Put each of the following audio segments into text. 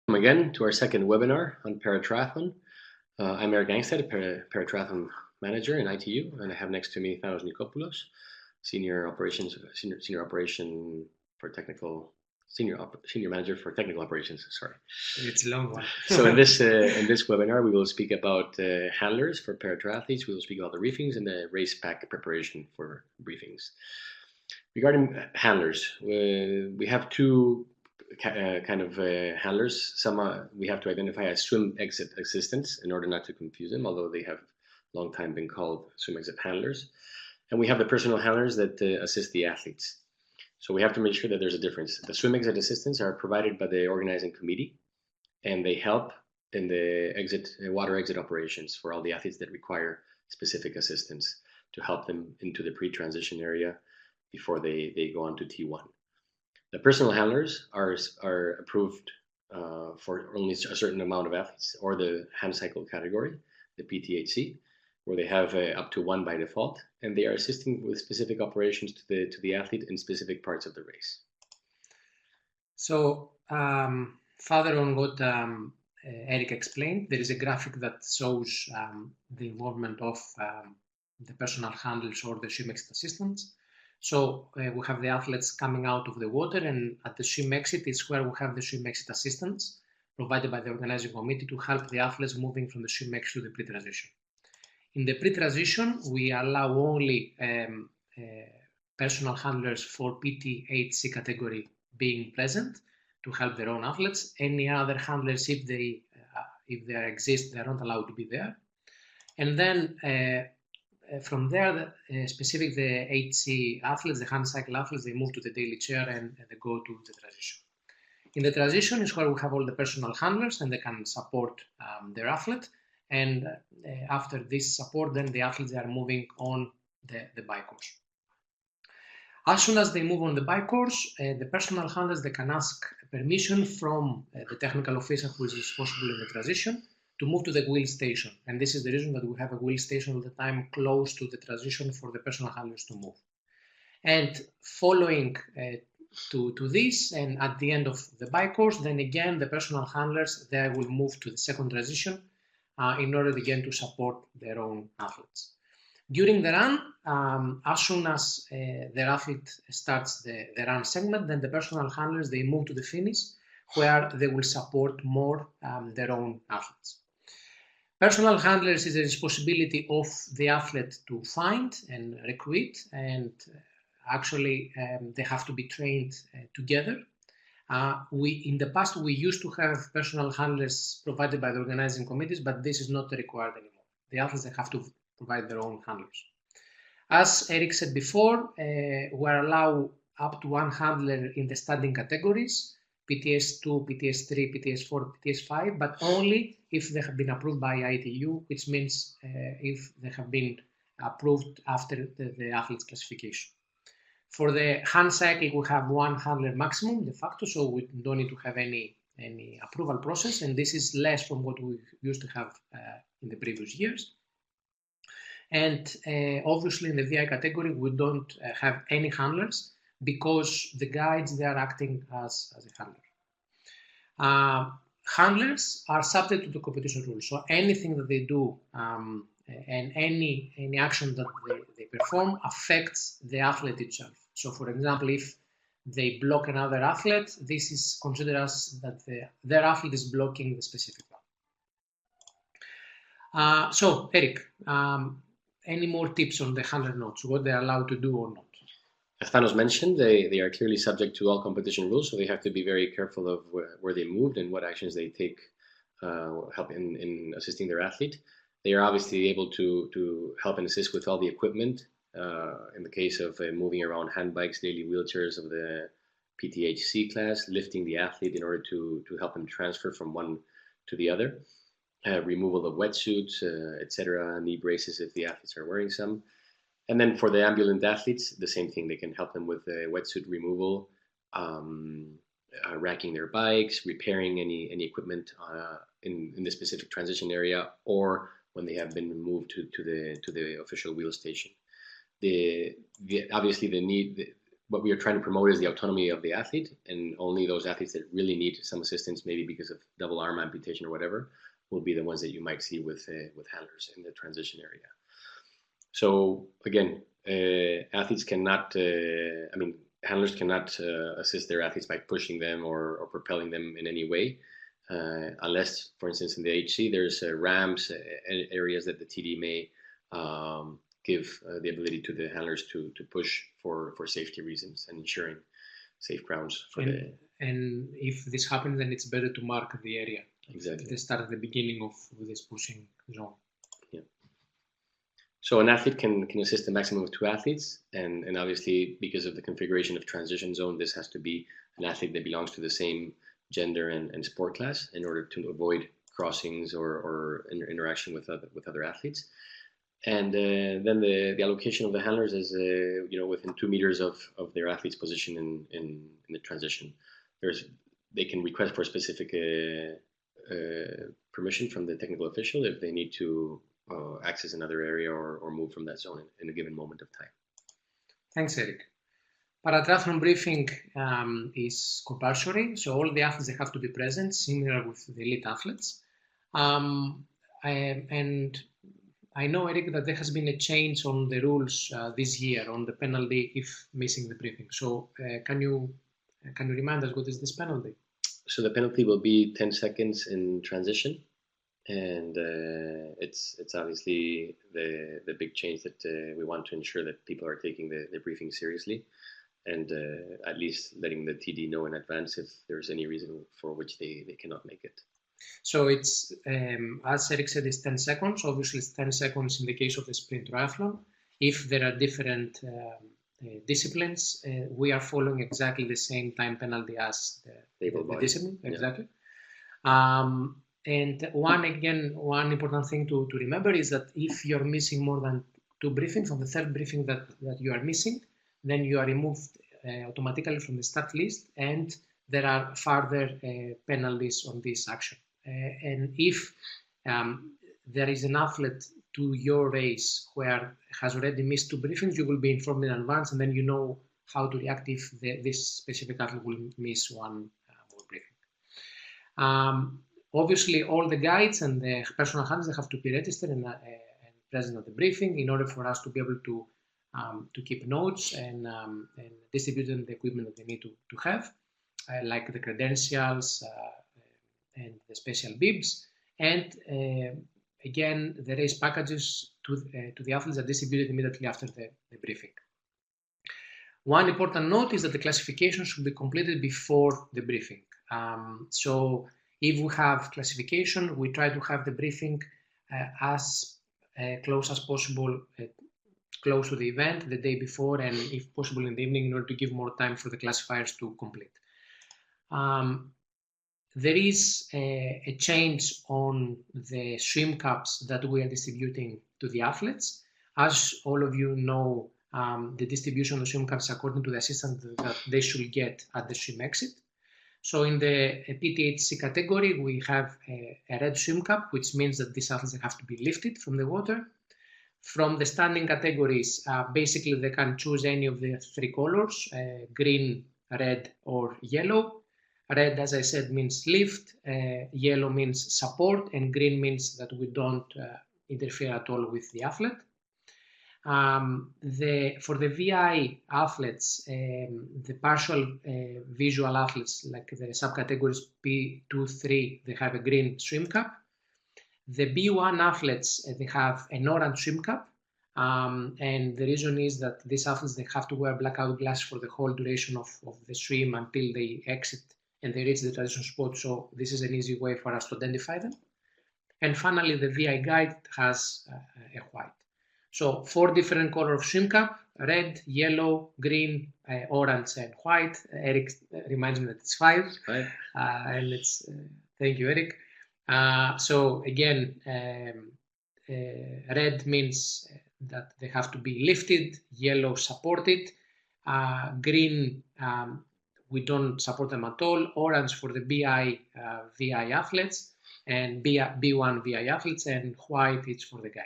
Welcome again to our second webinar on paratriathlon. I'm Eric Angstead, a paratriathlon manager in ITU, and I have next to me Thanos Nikopoulos, senior manager for technical operations. Sorry, it's a long one. So in this webinar, we will speak about handlers for paratriathletes. We will speak about the briefings and the race pack preparation for briefings. Regarding handlers, we have two kind of handlers. Some we have to identify as swim exit assistants in order not to confuse them, although they have long time been called swim exit handlers. And we have the personal handlers that assist the athletes. So we have to make sure that there's a difference. The swim exit assistants are provided by the organizing committee, and they help in the water exit operations for all the athletes that require specific assistance to help them into the pre-transition area before they go on to T1. The personal handlers are approved for only a certain amount of athletes, or the hand cycle category, the PTHC, where they have up to one by default, and they are assisting with specific operations to the athlete in specific parts of the race. So further on what Eric explained, there is a graphic that shows the involvement of the personal handlers or the swim exit assistants. So we have the athletes coming out of the water, and at the swim exit is where we have the swim exit assistants provided by the organizing committee to help the athletes moving from the swim exit to the pre-transition. In the pre-transition, we allow only personal handlers for PTHC category being present to help their own athletes. Any other handlers, if they exist, they are not allowed to be there. And then from there, specific the HC athletes, the hand cycle athletes, they move to the daily chair and they go to the transition. In the transition is where we have all the personal handlers, and they can support their athlete. And after this support, then the athletes are moving on the bike course. As soon as they move on the bike course, the personal handlers, they can ask permission from the technical officer who is responsible in the transition to move to the wheel station. And this is the reason that we have a wheel station all the time close to the transition for the personal handlers to move. And following to this, and at the end of the bike course, then again, the personal handlers, they will move to the second transition in order again to support their own athletes. During the run, as soon as their athlete starts the run segment, then the personal handlers, they move to the finish where they will support more their own athletes. Personal handlers is a responsibility of the athlete to find and recruit, and actually they have to be trained together. In the past, we used to have personal handlers provided by the organizing committees, but this is not required anymore. The athletes, they have to provide their own handlers. As Eric said before, we're allowed up to one handler in the standing categories, PTS2, PTS3, PTS4, PTS5, but only if they have been approved by ITU, which means if they have been approved after the athlete's classification. For the hand cycle, we have one handler maximum de facto, so we don't need to have any approval process, and this is less from what we used to have in the previous years. And obviously in the VI category, we don't have any handlers because the guides, they are acting as a handler. Handlers are subject to the competition rules, so anything that they do and any action that they perform affects the athlete itself. So for example, if they block another athlete, this is considered as that their athlete is blocking the specific one. So Eric, any more tips on the handler notes, what they're allowed to do or not? As Thanos mentioned, they are clearly subject to all competition rules, so they have to be very careful of where they moved and what actions they take help in assisting their athlete. They are obviously able to help and assist with all the equipment. In the case of moving around hand bikes, daily wheelchairs of the PTHC class, lifting the athlete in order to help them transfer from one to the other, removal of wetsuits, etc., knee braces if the athletes are wearing some. And then for the ambulant athletes, the same thing. They can help them with wetsuit removal, racking their bikes, repairing any equipment in the specific transition area, or when they have been moved to the official wheel station. Obviously the need what we are trying to promote is the autonomy of the athlete, and only those athletes that really need some assistance, maybe because of double arm amputation or whatever, will be the ones that you might see with handlers in the transition area. So again, athletes cannot, handlers cannot assist their athletes by pushing them or propelling them in any way, unless, for instance, in the HC, there's ramps, areas that the TD may give the ability to the handlers to push for safety reasons and ensuring safe grounds for And if this happens, then it's better to mark the area. Exactly. They start at the beginning of this pushing zone. Yeah. So an athlete can assist a maximum of 2 athletes, and obviously because of the configuration of transition zone, this has to be an athlete that belongs to the same gender and sport class in order to avoid crossings or interaction with other athletes. And then the allocation of the handlers is within 2 meters of their athlete's position in the transition. They can request for specific permission from the technical official if they need to access another area or move from that zone in a given moment of time. Thanks, Eric. Paratriathlon briefing is compulsory, so all the athletes, they have to be present, similar with the elite athletes. And I know, Eric, that there has been a change on the rules this year on the penalty if missing the briefing. So can you remind us what is this penalty? So the penalty will be 10 seconds in transition, and it's obviously the big change that we want to ensure that people are taking the briefing seriously, and at least letting the TD know in advance if there's any reason for which they cannot make it. So it's, as Eric said, it's 10 seconds. Obviously, it's 10 seconds in the case of the sprint triathlon. If there are different disciplines, we are following exactly the same time penalty as the discipline. Exactly. Yeah. And one important thing to remember is that if you're missing more than 2 briefings, on the 3rd briefing that you are missing, then you are removed automatically from the start list, and there are further penalties on this action. And if there is an athlete to your race where has already missed 2 briefings, you will be informed in advance, and then you know how to react if this specific athlete will miss one more briefing. Obviously, all the guides and the personal handlers, they have to be registered and present at the briefing in order for us to be able to keep notes and distribute them the equipment that they need to have, like the credentials and the special bibs, and again, the race packages to the athletes are distributed immediately after the briefing. One important note is that the classification should be completed before the briefing. So if we have classification, we try to have the briefing as close as possible, close to the event, the day before, and if possible in the evening, in order to give more time for the classifiers to complete. There is a change on the swim cups that we are distributing to the athletes. As all of you know, the distribution of swim cups according to the assistant that they should get at the swim exit. So in the PTHC category, we have a red swim cup, which means that these athletes have to be lifted from the water. From the standing categories, basically they can choose any of the 3 colors, green, red, or yellow. Red, as I said, means lift, yellow means support, and green means that we don't interfere at all with the athlete. For the VI athletes, the partial visual athletes, like the subcategories P2, 3, they have a green swim cap. The B1 athletes, they have an orange swim cap. And the reason is that these athletes, they have to wear blackout glasses for the whole duration of the swim until they exit and they reach the transition spot. So this is an easy way for us to identify them. And finally, the VI guide has a white. So 4 different colors of swim cap: red, yellow, green, orange, and white. Eric reminds me that it's 5. And it's, thank you, Eric. So again, red means that they have to be lifted, yellow supported, green we don't support them at all, orange for the VI athletes, and B1 VI athletes, and white is for the guide.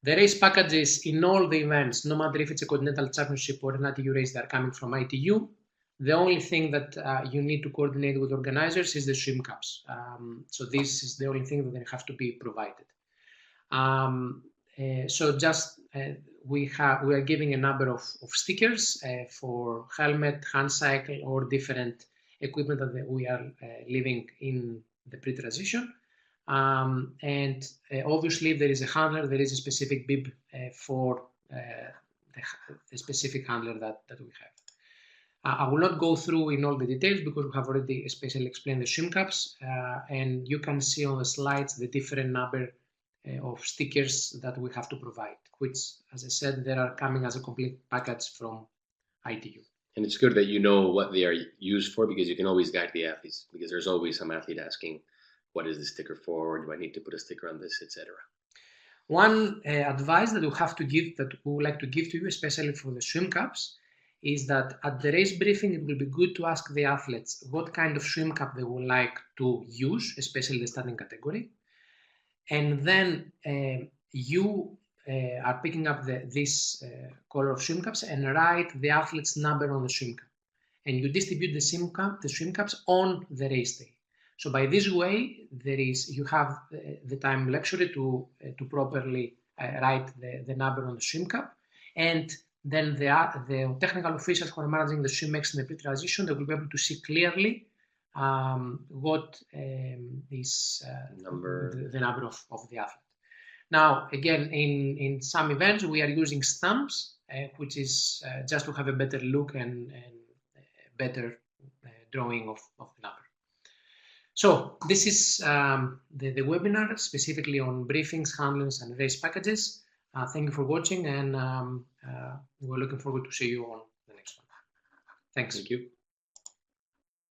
The race packages in all the events, no matter if it's a continental championship or an ITU race, they're coming from ITU. The only thing that you need to coordinate with organizers is the swim caps. So this is the only thing that they have to be provided. We are giving a number of stickers for helmet, hand cycle, or different equipment that we are leaving in the pre-transition. Obviously, if there is a handler, there is a specific bib for the specific handler that we have. I will not go through in all the details because we have already especially explained the swim caps, and you can see on the slides the different number of stickers that we have to provide, which, as I said, they are coming as a complete package from ITU. And it's good that you know what they are used for, because you can always guide the athletes, because there's always some athlete asking, what is the sticker for? Do I need to put a sticker on this, etc.? One advice that we have to give, that we would like to give to you, especially for the swim caps, is that at the race briefing, it will be good to ask the athletes what kind of swim cap they would like to use, especially the starting category. And then you are picking up this color of swim caps and write the athlete's number on the swim cap. And you distribute the swim caps on the race day. So by this way, you have the time luxury to properly write the number on the swim cap, and then the technical officials who are managing the swim-ex in the pre-transition, they will be able to see clearly what is the number of the athlete. Now, again, in some events, we are using stamps, which is just to have a better look and better drawing of the number. So this is the webinar specifically on briefings, handlers, and race packages. Thank you for watching, and we're looking forward to see you on the next one. Thanks. Thank you.